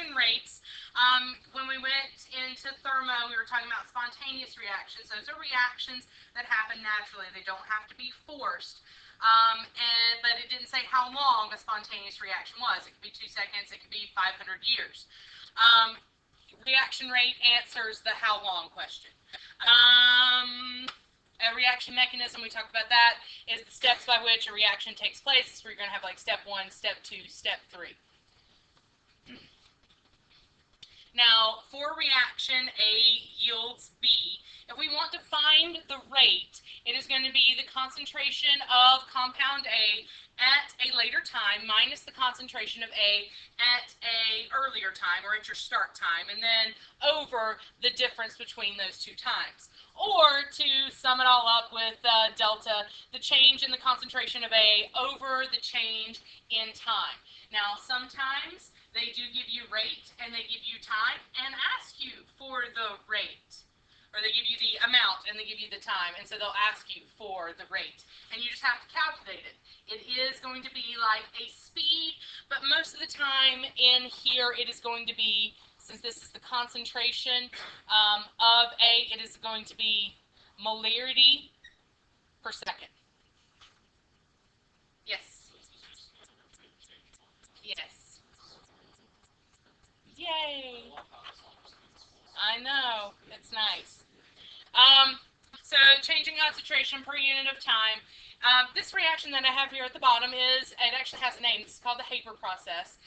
reaction rates. When we went into thermo, we were talking about spontaneous reactions. Those are reactions that happen naturally. They don't have to be forced. But it didn't say how long a spontaneous reaction was. It could be 2 seconds. It could be 500 years. Reaction rate answers the how long question. A reaction mechanism, we talked about that, is the steps by which a reaction takes place. So you're going to have like step 1, step 2, step 3. Now, for reaction A yields B, if we want to find the rate, it is going to be the concentration of compound A at a later time minus the concentration of A at a earlier time, or at your start time, and then over the difference between those two times. Or, to sum it all up with delta, the change in the concentration of A over the change in time. Now, sometimes they do give you rate and they give you time and ask you for the rate. Or they give you the amount and they give you the time, and so they'll ask you for the rate. And you just have to calculate it. It is going to be like a speed, but most of the time in here it is going to be, since this is the concentration of A, it is going to be molarity per second. Yes. Yes. Yay. I know. It's nice. So changing concentration per unit of time. This reaction that I have here at the bottom it actually has a name. It's called the Haber process.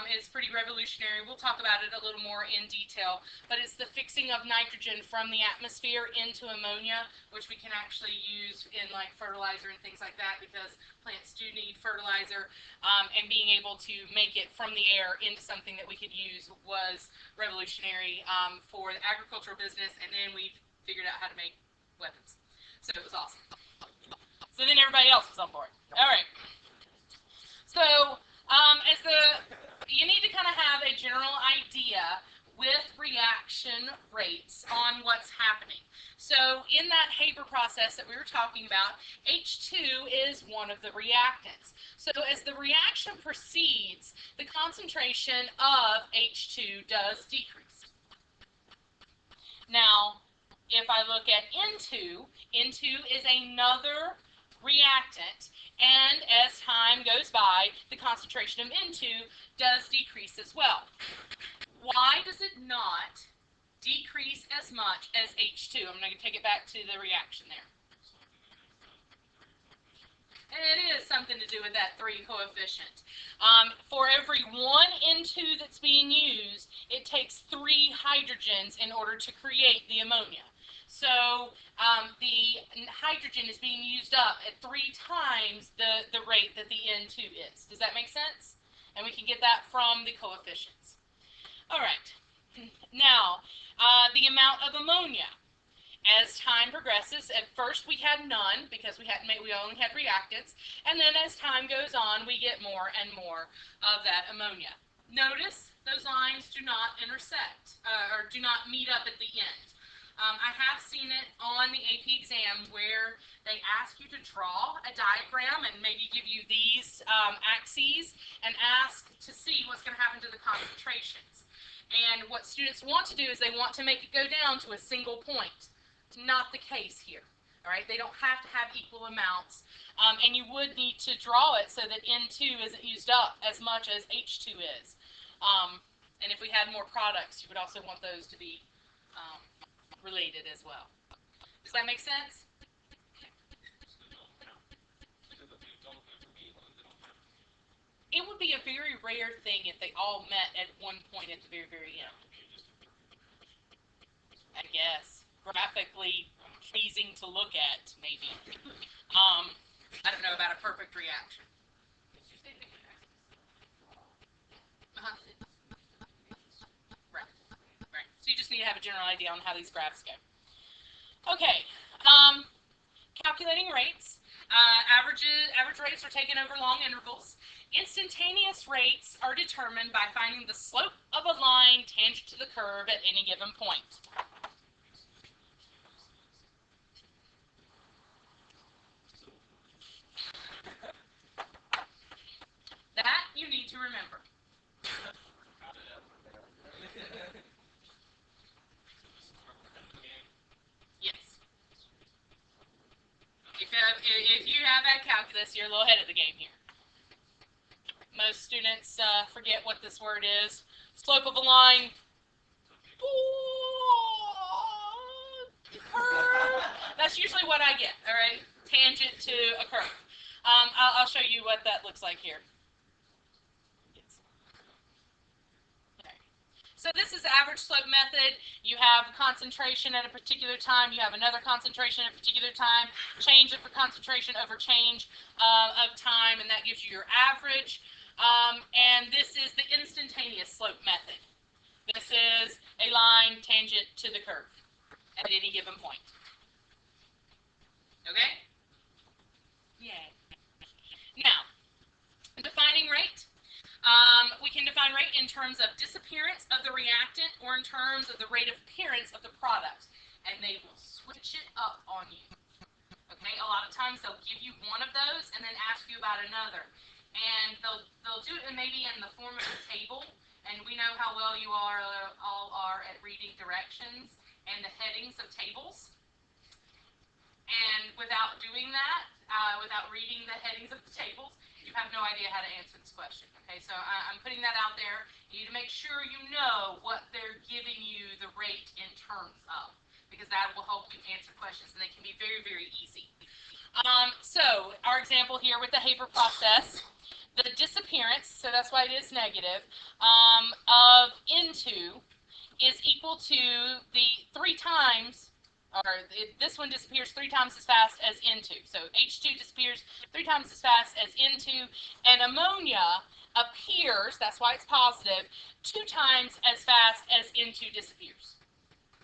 It's pretty revolutionary. We'll talk about it a little more in detail, but it's the fixing of nitrogen from the atmosphere into ammonia, which we can actually use in like fertilizer and things like that, because plants do need fertilizer, and being able to make it from the air into something that we could use was revolutionary for the agricultural business, and then we figured out how to make weapons. So it was awesome. So then everybody else was on board. All right. So you need to kind of have a general idea with reaction rates on what's happening. So in that Haber process that we were talking about, H2 is one of the reactants. So as the reaction proceeds, the concentration of H2 does decrease. Now, if I look at N2 is another reactant, and as time goes by, the concentration of N2 does decrease as well. Why does it not decrease as much as H2? I'm going to take it back to the reaction there. And it is something to do with that 3 coefficient. For every 1 N2 that's being used, it takes 3 hydrogens in order to create the ammonia. So the hydrogen is being used up at 3 times the rate that the N2 is. Does that make sense? And we can get that from the coefficients. All right. Now, the amount of ammonia. As time progresses, at first we had none because we only had reactants, and then as time goes on, we get more and more of that ammonia. Notice those lines do not intersect or do not meet up at the end. I have seen it on the AP exam where they ask you to draw a diagram and maybe give you these axes and ask to see what's going to happen to the concentrations. And what students want to do is they want to make it go down to a single point. It's not the case here. All right, they don't have to have equal amounts, and you would need to draw it so that N2 isn't used up as much as H2 is. And if we had more products, you would also want those to be related as well. Does that make sense? It would be a very rare thing if they all met at one point at the very, very end. I guess. Graphically pleasing to look at, maybe. I don't know about a perfect reaction. Right. So you just need to have a general idea on how these graphs go. Okay. Calculating rates. Average rates are taken over long intervals. Instantaneous rates are determined by finding the slope of a line tangent to the curve at any given point. That you need to remember. had calculus, you're a little ahead of the game here. Most students forget what this word is. Slope of a line. Curve. That's usually what I get, all right? Tangent to a curve. I'll show you what that looks like here. Okay. So this is the average slope method. You have concentration at a particular time. You have another concentration at a particular time. Change of concentration over change of time, and that gives you your average. And this is the instantaneous slope method. This is a line tangent to the curve at any given point. Okay? Yeah. Now, defining rate. We can define rate in terms of disappearance of the reactant or in terms of the rate of appearance of the product. And they will switch it up on you. Okay? A lot of times they'll give you one of those and then ask you about another. And they'll do it maybe in the form of a table. And we know how well you all are at reading directions and the headings of tables. And without doing that, without reading the headings of the tables, you have no idea how to answer this question. Okay, so I'm putting that out there. You need to make sure you know what they're giving you the rate in terms of, because that will help you answer questions, and they can be very, very easy. So our example here with the Haber process. The disappearance, so that's why it is negative, of N2 is equal to the 3 times, or this one disappears 3 times as fast as N2. So H2 disappears 3 times as fast as N2, and ammonia appears, that's why it's positive, 2 times as fast as N2 disappears.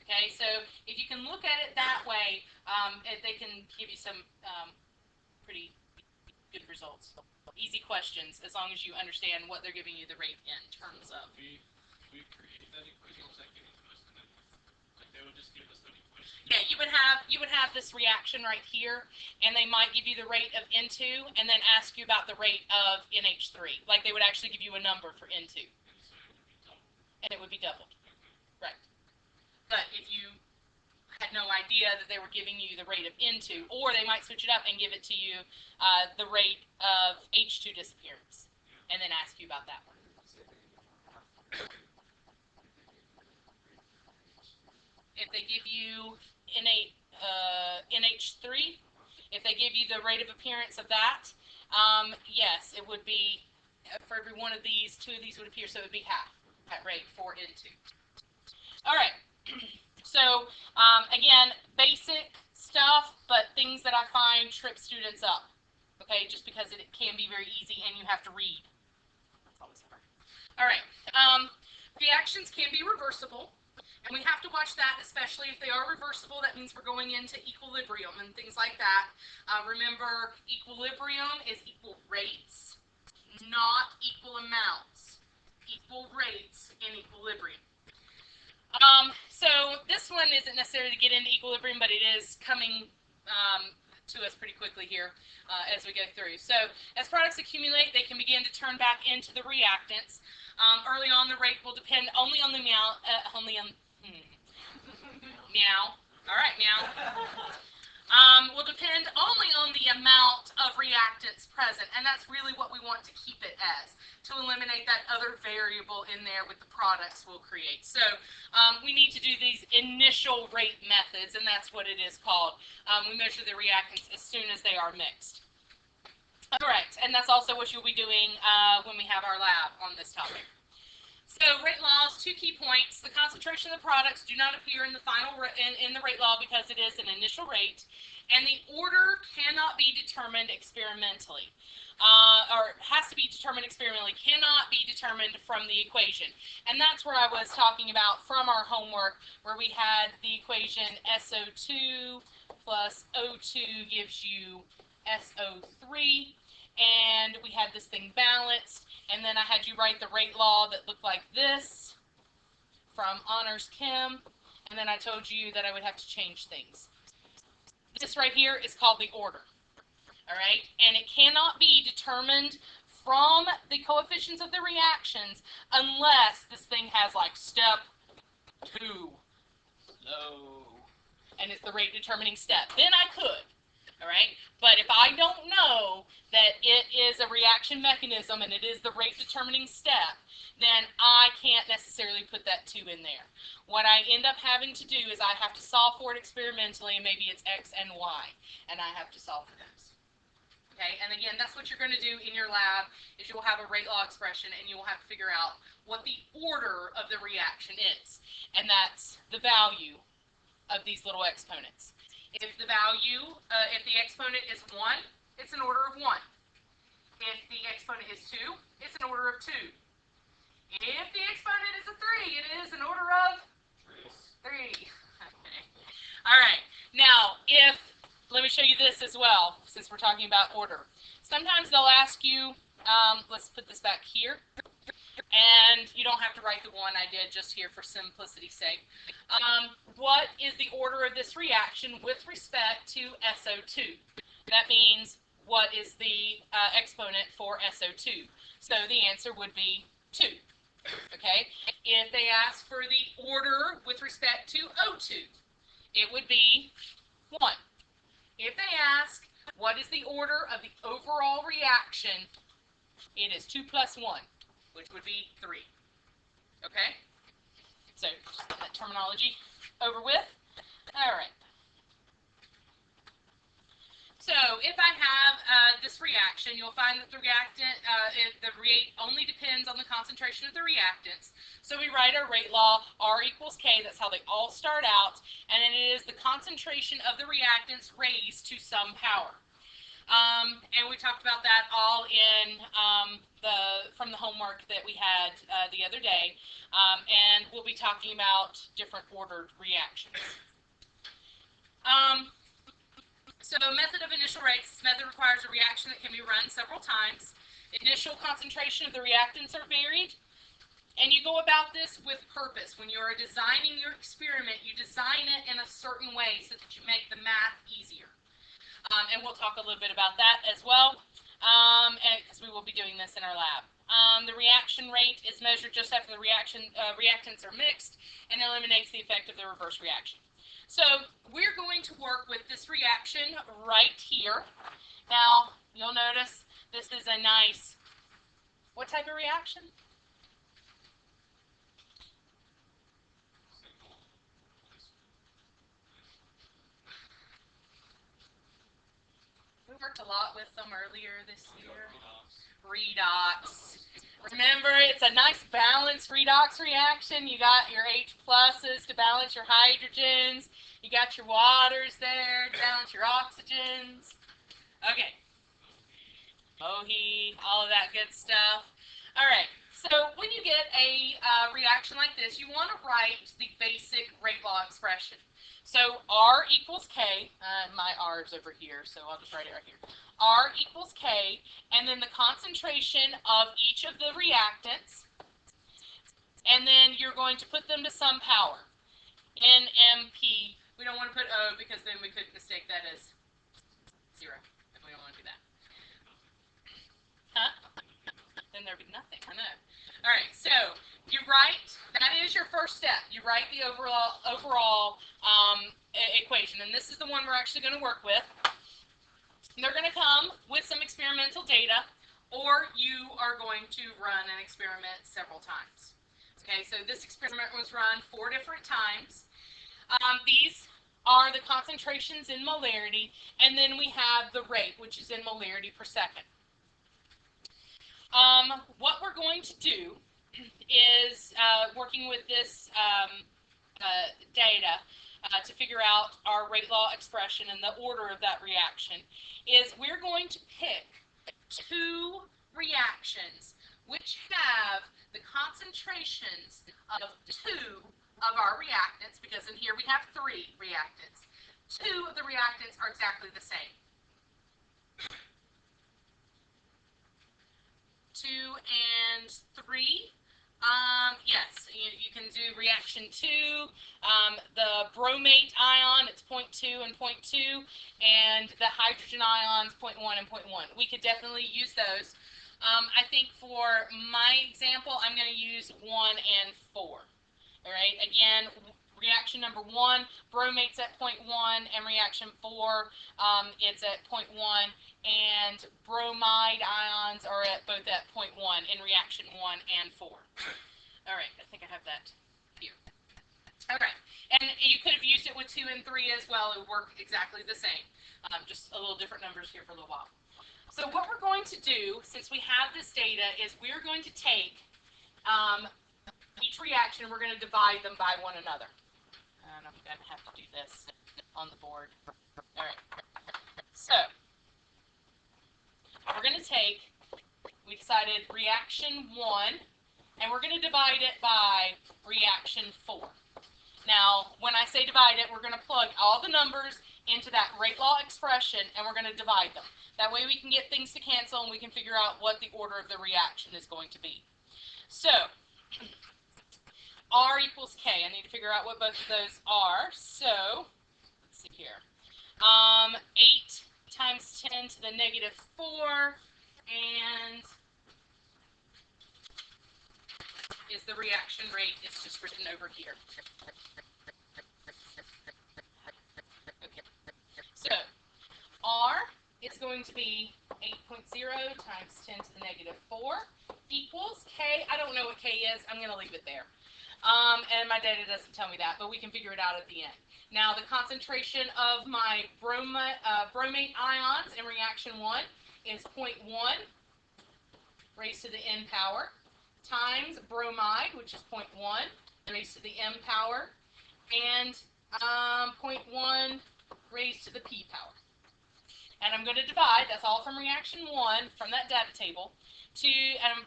Okay, so if you can look at it that way, they can give you some pretty good results. Easy questions, as long as you understand what they're giving you the rate in terms of. We create that equation, that give it to us, and then like they would just give us the equation. Yeah, you would have this reaction right here, and they might give you the rate of N2, and then ask you about the rate of NH3. Like they would actually give you a number for N2, and it would be doubled. Right. But if you had no idea that they were giving you the rate of N2, or they might switch it up and give it to you the rate of H2 disappearance, and then ask you about that one. If they give you NH3, if they give you the rate of appearance of that, yes, it would be, for every one of these, 2 of these would appear, so it would be half that rate for N2. All right. So, again, basic stuff, but things that I find trip students up, okay, just because it can be very easy and you have to read. That's always hard. All right, reactions can be reversible, and we have to watch that, especially if they are reversible. That means we're going into equilibrium and things like that. Remember, equilibrium is equal rates, not equal amounts. Equal rates in equilibrium. So this one isn't necessarily to get into equilibrium, but it is coming to us pretty quickly here as we go through. So as products accumulate, they can begin to turn back into the reactants. Early on, the rate will depend only on the meow. All right, meow. Will depend only on the amount of reactants present, and that's really what we want to keep it as, to eliminate that other variable in there with the products we'll create. So we need to do these initial rate methods, and that's what it is called. We measure the reactants as soon as they are mixed. All right, and that's also what you'll be doing when we have our lab on this topic. So rate laws, 2 key points. The concentration of the products do not appear in the final in the rate law because it is an initial rate, and the order cannot be determined experimentally, or has to be determined experimentally, cannot be determined from the equation. And that's where I was talking about from our homework, where we had the equation SO2 plus O2 gives you SO3, and we had this thing balanced. And then I had you write the rate law that looked like this from Honors Chem. And then I told you that I would have to change things. This right here is called the order. All right? And it cannot be determined from the coefficients of the reactions unless this thing has like step 2. Low. And it's the rate determining step. Then I could. All right, but if I don't know that it is a reaction mechanism and it is the rate determining step, then I can't necessarily put that 2 in there. What I end up having to do is I have to solve for it experimentally, and maybe it's X and Y, and I have to solve for those. Okay, and again, that's what you're going to do in your lab, is you'll have a rate law expression, and you will have to figure out what the order of the reaction is, and that's the value of these little exponents. If the value, if the exponent is 1, it's an order of 1. If the exponent is 2, it's an order of 2. If the exponent is a 3, it is an order of 3. Okay. All right. Now, let me show you this as well, since we're talking about order. Sometimes they'll ask you, let's put this back here, and you don't have to write the one I did just here for simplicity's sake. What is the order of this reaction with respect to SO2? That means, what is the exponent for SO2? So the answer would be 2. Okay? If they ask for the order with respect to O2, it would be 1. If they ask, what is the order of the overall reaction, it is 2 plus 1, which would be 3. Okay? So, that terminology over with. All right. So, if I have this reaction, you'll find that the reactant, the rate only depends on the concentration of the reactants. So we write our rate law, R equals K, that's how they all start out, and it is the concentration of the reactants raised to some power. And we talked about that all in from the homework that we had the other day, and we'll be talking about different ordered reactions. So method of initial rates. This method requires a reaction that can be run several times. Initial concentration of the reactants are varied, and you go about this with purpose. When you are designing your experiment, you design it in a certain way so that you make the math easier. And we'll talk a little bit about that as well, because we will be doing this in our lab. The reaction rate is measured just after the reactants are mixed and eliminates the effect of the reverse reaction. So we're going to work with this reaction right here. Now, you'll notice this is a nice, what type of reaction? We worked a lot with them earlier this year. Redox. Remember, it's a nice balanced redox reaction. You got your H pluses to balance your hydrogens. You got your waters there to balance your oxygens. Okay. Mohi, all of that good stuff. All right. So when you get a reaction like this, you want to write the basic rate law expression. So R equals K. My R is over here, so I'll just write it right here. R equals K, and then the concentration of each of the reactants, and then you're going to put them to some power. NMP. We don't want to put O because then we could mistake that as 0, if we don't want to do that. Huh? Then there'd be nothing. I know. All right, so you write, that is your first step. You write the overall equation, and this is the one we're actually going to work with. They're going to come with some experimental data, or you are going to run an experiment several times. Okay, so this experiment was run 4 different times. These are the concentrations in molarity, and then we have the rate, which is in molarity per second. What we're going to do is, working with this data to figure out our rate law expression and the order of that reaction, is we're going to pick 2 reactions which have the concentrations of 2 of our reactants, because in here we have 3 reactants. 2 of the reactants are exactly the same. 2 and 3. Yes, you can do reaction 2. The bromate ion, it's 0.2 and 0.2, and the hydrogen ions, 0.1 and 0.1. We could definitely use those. I think for my example, I'm going to use 1 and 4. All right, again, reaction number 1, bromate's at 0.1, and reaction 4, it's at 0.1, and bromide ions are both at 0.1 in reaction 1 and 4. All right, I think I have that here. All right, and you could have used it with 2 and 3 as well. It would work exactly the same, just a little different numbers here for a little while. So what we're going to do, since we have this data, is we're going to take each reaction, we're going to divide them by one another. And I'm going to have to do this on the board. All right. So we're going to take, we decided reaction 1, and we're going to divide it by reaction 4. Now, when I say divide it, we're going to plug all the numbers into that rate law expression, and we're going to divide them. That way we can get things to cancel, and we can figure out what the order of the reaction is going to be. So, R equals K. I need to figure out what both of those are. So, let's see here. 8 times 10 to the negative 4, and is the reaction rate. It's just written over here. Okay. So, R is going to be 8.0 times 10 to the negative 4 equals K. I don't know what K is. I'm going to leave it there. And my data doesn't tell me that, but we can figure it out at the end. Now, the concentration of my bromate ions in reaction 1 is 0.1 raised to the n power times bromide, which is 0.1 raised to the m power, and 0.1 raised to the p power. And I'm going to divide, that's all from reaction 1, from that data table,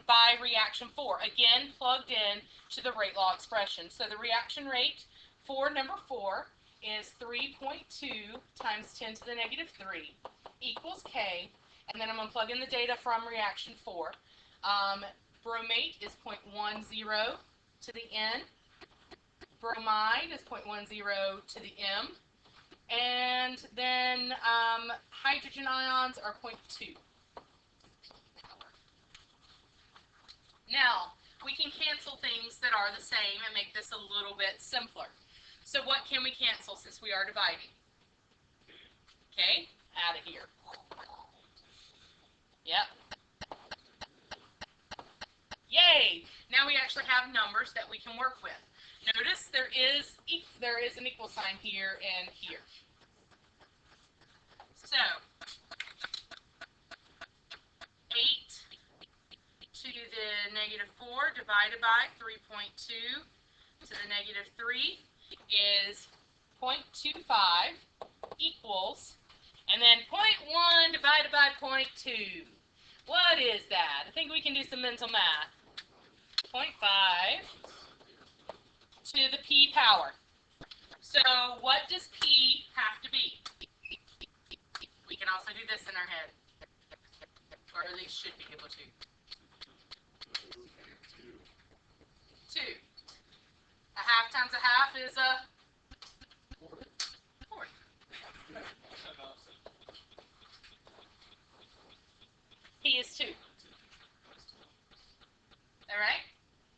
by reaction 4. Again, plugged in to the rate law expression. So the reaction rate for number 4 is 3.2 times 10 to the negative 3 equals K. And then I'm going to plug in the data from reaction 4. Bromate is 0.10 to the N. Bromide is 0.10 to the M. And then hydrogen ions are 0.2. Now, we can cancel things that are the same and make this a little bit simpler. So what can we cancel since we are dividing? Okay, out of here. Yep. Yay! Now we actually have numbers that we can work with. Notice there is an equal sign here and here. So, 8 to the negative 4 divided by 3.2 to the negative 3 is 0.25 equals, and then 0.1 divided by 0.2. What is that? I think we can do some mental math. 0.5 to the p power. So what does p have to be? We can also do this in our head, or at least should be able to. 2. A half times a half is a fourth. P is 2. All right?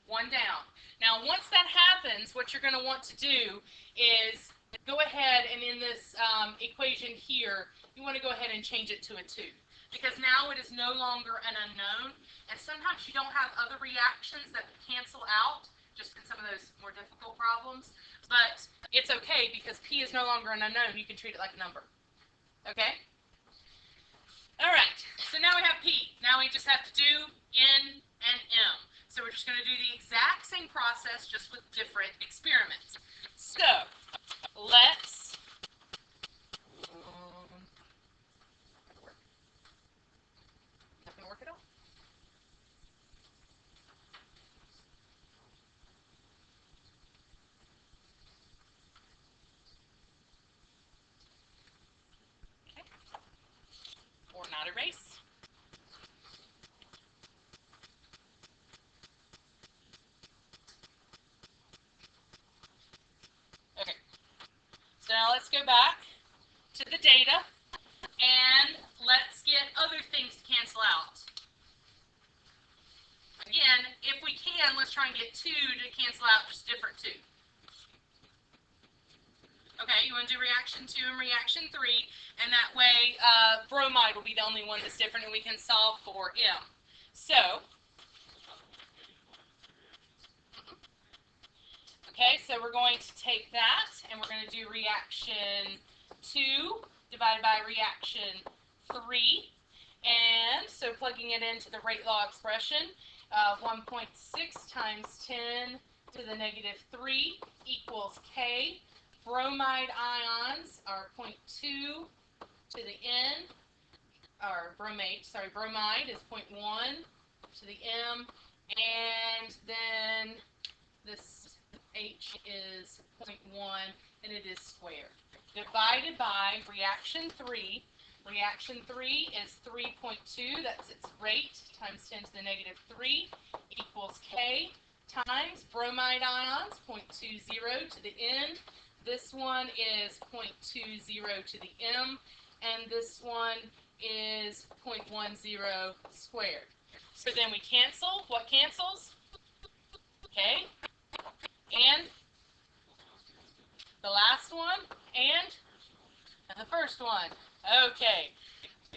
1 down. Now, once that happens, what you're going to want to do is go ahead and in this equation here, you want to go ahead and change it to a 2. Because now it is no longer an unknown, and sometimes you don't have other reactions that cancel out, just in some of those more difficult problems, but it's okay because P is no longer an unknown. You can treat it like a number. Okay? All right, so now we have P. Now we just have to do N and M. So we're just going to do the exact same process, just with different experiments. So, let's not going to work at all. Okay. Or not erase. Okay. So now let's go back to the data, and let's get other things to cancel out. Again, if we can, let's try and get 2 to cancel out just different 2. Okay, you want to do reaction 2 and reaction 3, and that way bromide will be the only one that's different, and we can solve for M. So, okay, so we're going to take that, and we're going to do reaction 2 divided by reaction 3. And so plugging it into the rate law expression, 1.6 times 10 to the negative 3 equals K. Bromide ions are 0.2 to the N, or bromide is 0.1 to the M, and then this H is 0.1, and it is squared. Divided by reaction 3. Reaction 3 is 3.2, that's its rate, times 10 to the negative 3, equals K, times bromide ions, 0.20 to the N. This one is 0.20 to the M, and this one is 0.10 squared. So then we cancel. What cancels? Okay. And the last one, and the first one. Okay.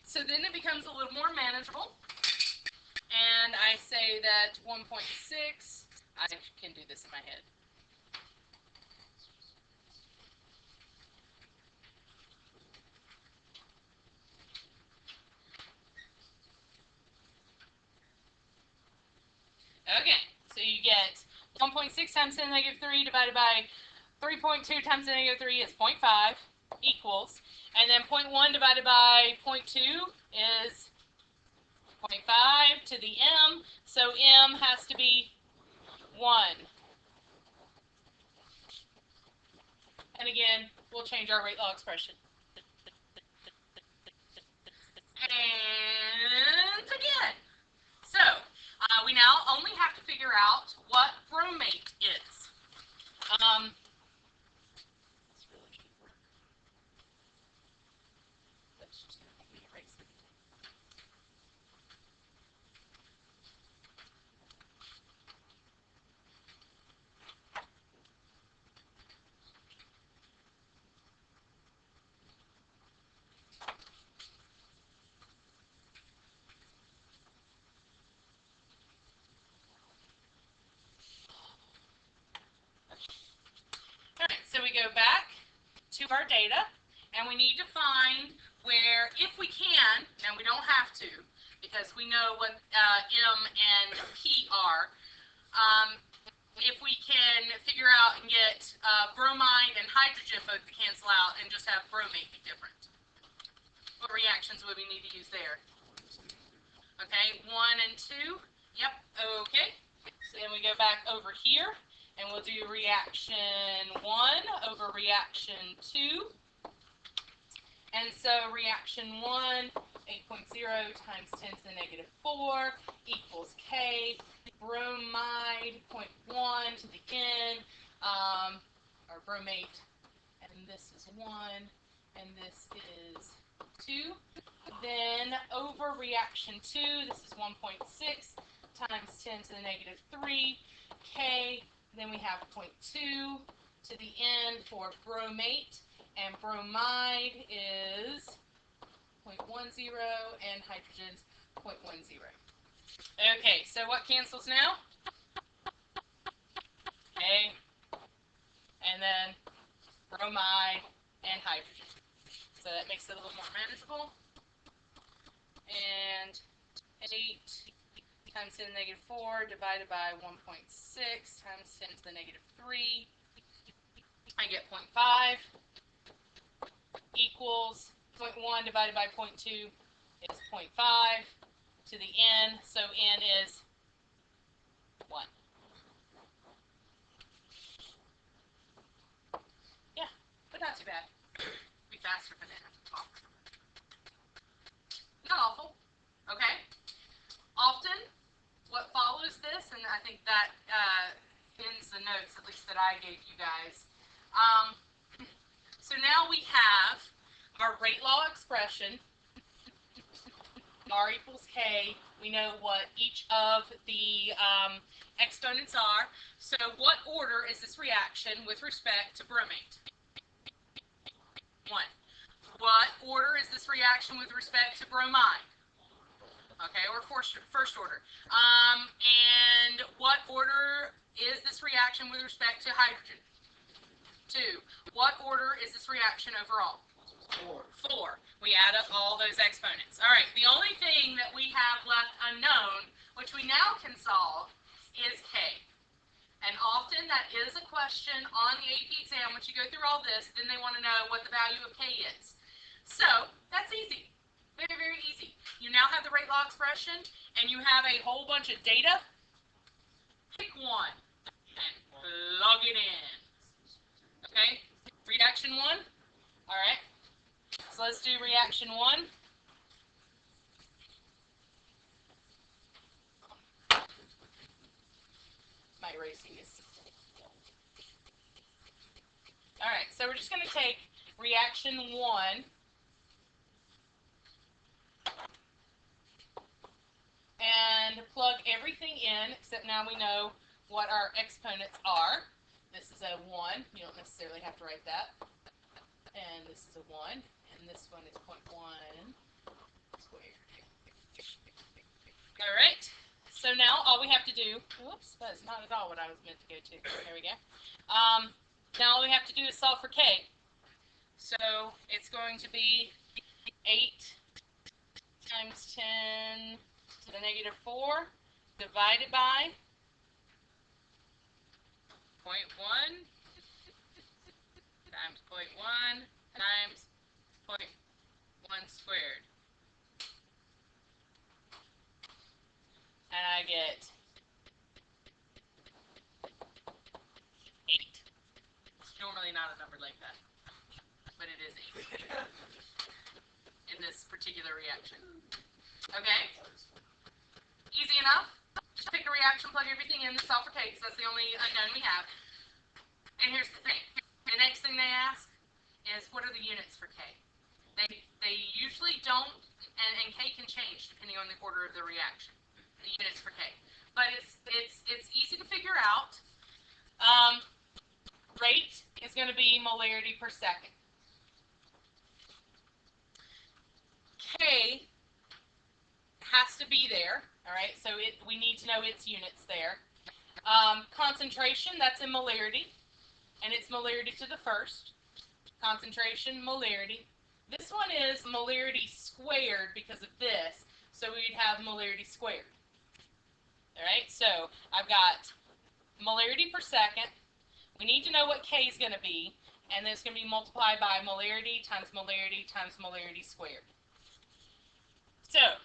So then it becomes a little more manageable. And I say that 1.6, I can do this in my head. Okay, so you get 1.6 times 10 to the negative 3 divided by 3.2 times 10 to the negative 3 is 0.5 equals, and then 0.1 divided by 0.2 is 0.5 to the M, so M has to be 1. And again, we'll change our rate law expression. And again. So, we now only have to figure out what bromate is. Alright, so we go back to our data, and we need to find where, if we can, and we don't have to, because we know what M and P are, if we can figure out and get bromide and hydrogen both to cancel out and just have bromate be different. What reactions would we need to use there? Okay, 1 and 2. Yep, okay. So then we go back over here, and we'll do reaction 1 over reaction 2. And so reaction 1, 8.0 times 10 to the negative 4 equals K. Bromide, 0.1 to the N, or bromate, and this is 1, and this is 2. Then over reaction 2, this is 1.6 times 10 to the negative 3, K. Then we have 0.2 to the N for bromate, and bromide is 0.10, and hydrogen's 0.10. Okay, so what cancels now? Okay, and then bromide and hydrogen. So that makes it a little more manageable. And 8 times 10 to the negative 4 divided by 1.6 times 10 to the negative 3. I get 0.5 equals 0.1 divided by 0.2 is 0.5 to the N, so N is 1. Yeah, but not too bad. Be faster if I didn't have to talk. Not awful. Okay. Often, what follows this, and I think that ends the notes, at least that I gave you guys. So now we have our rate law expression. R equals K. We know what each of the exponents are. So what order is this reaction with respect to bromate? 1. What order is this reaction with respect to bromide? Okay, or first order. And what order is this reaction with respect to hydrogen? 2. What order is this reaction overall? 4. We add up all those exponents. All right, the only thing that we have left unknown, which we now can solve, is K. And often that is a question on the AP exam. Once you go through all this, then they want to know what the value of K is. So, that's easy. Very, very easy. You now have the rate law expression, and you have a whole bunch of data. Pick one and plug it in. Okay? Reaction 1. All right. So let's do reaction 1. My erasing is. All right. So we're just going to take reaction 1. And plug everything in, except now we know what our exponents are. This is a 1. You don't necessarily have to write that. And this is a 1. And this one is 0.1 squared. All right. So now all we have to do, whoops, that's not at all what I was meant to go to. There we go. Now all we have to do is solve for K. So it's going to be 8 times 10 to the negative 4 divided by 0.1 times 0.1 times 0.1 squared. And I get 8. It's normally not a number like that, but it is 8 in this particular reaction. Okay? Easy enough. Just pick a reaction, plug everything in, solve for K, because that's the only unknown we have. And here's the thing. The next thing they ask is, what are the units for K? They usually don't, and K can change depending on the order of the reaction. The units for K. But it's easy to figure out. Rate is going to be molarity per second. K has to be there, all right? So we need to know its units there. Concentration, that's in molarity, and it's molarity to the first. Concentration, molarity. This one is molarity squared because of this, so we'd have molarity squared. All right, so I've got molarity per second. We need to know what K is going to be, and then it's going to be multiplied by molarity times molarity times molarity squared. So,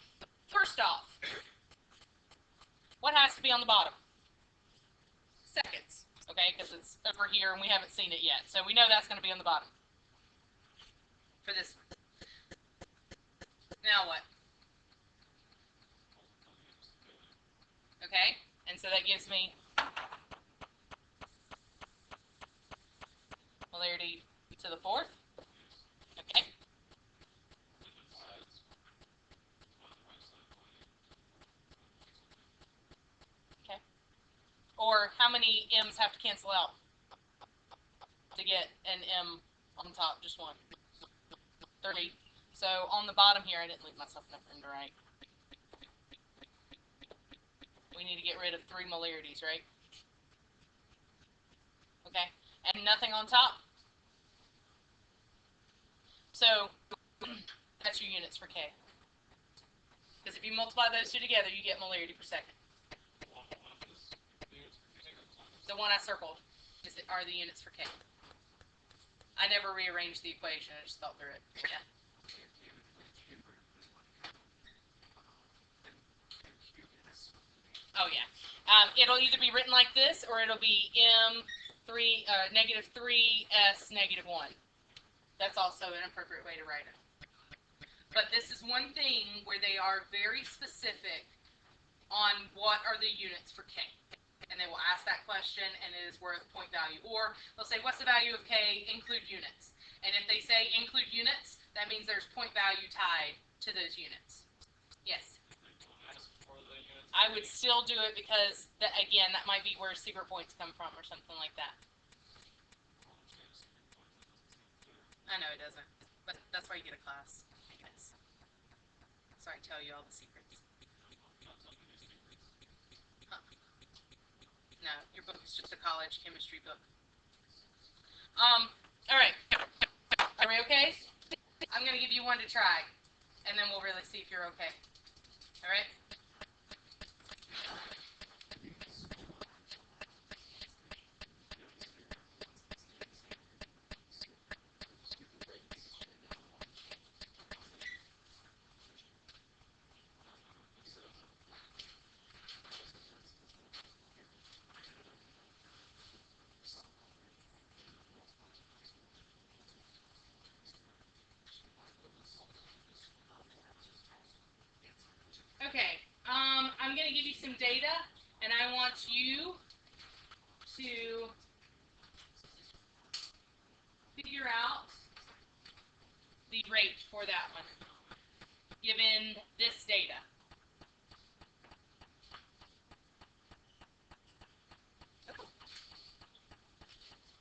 first off, what has to be on the bottom? Seconds, okay, because it's over here and we haven't seen it yet. So we know that's going to be on the bottom for this one. Now what? Okay, and so that gives me molarity to the fourth. Okay. Okay. Or how many M's have to cancel out to get an M on top? Just one. 30. So on the bottom here, I didn't leave myself enough room to write. We need to get rid of 3 molarities, right? Okay. And nothing on top. So that's your units for K. Because if you multiply those two together, you get molarity per second. The one I circled are the units for K. I never rearranged the equation. I just thought through it. Yeah. Oh, yeah. It'll either be written like this, or it'll be negative 3s negative 1. That's also an appropriate way to write it. But this is one thing where they are very specific on what are the units for K. And they will ask that question, and it is worth point value. Or they'll say, what's the value of K? Include units. And if they say include units, that means there's point value tied to those units. Yes? I would still do it because, again, that might be where secret points come from or something like that. I know it doesn't. But that's why you get a class. Yes. So I can tell you all the secrets. Huh. No, your book is just a college chemistry book. All right. Are we okay? I'm gonna give you one to try, and then we'll really see if you're okay. All right? Okay. I'm gonna give you some data, and I want you to figure out the rate for that one, given this data.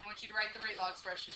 I want you to write the rate law expression.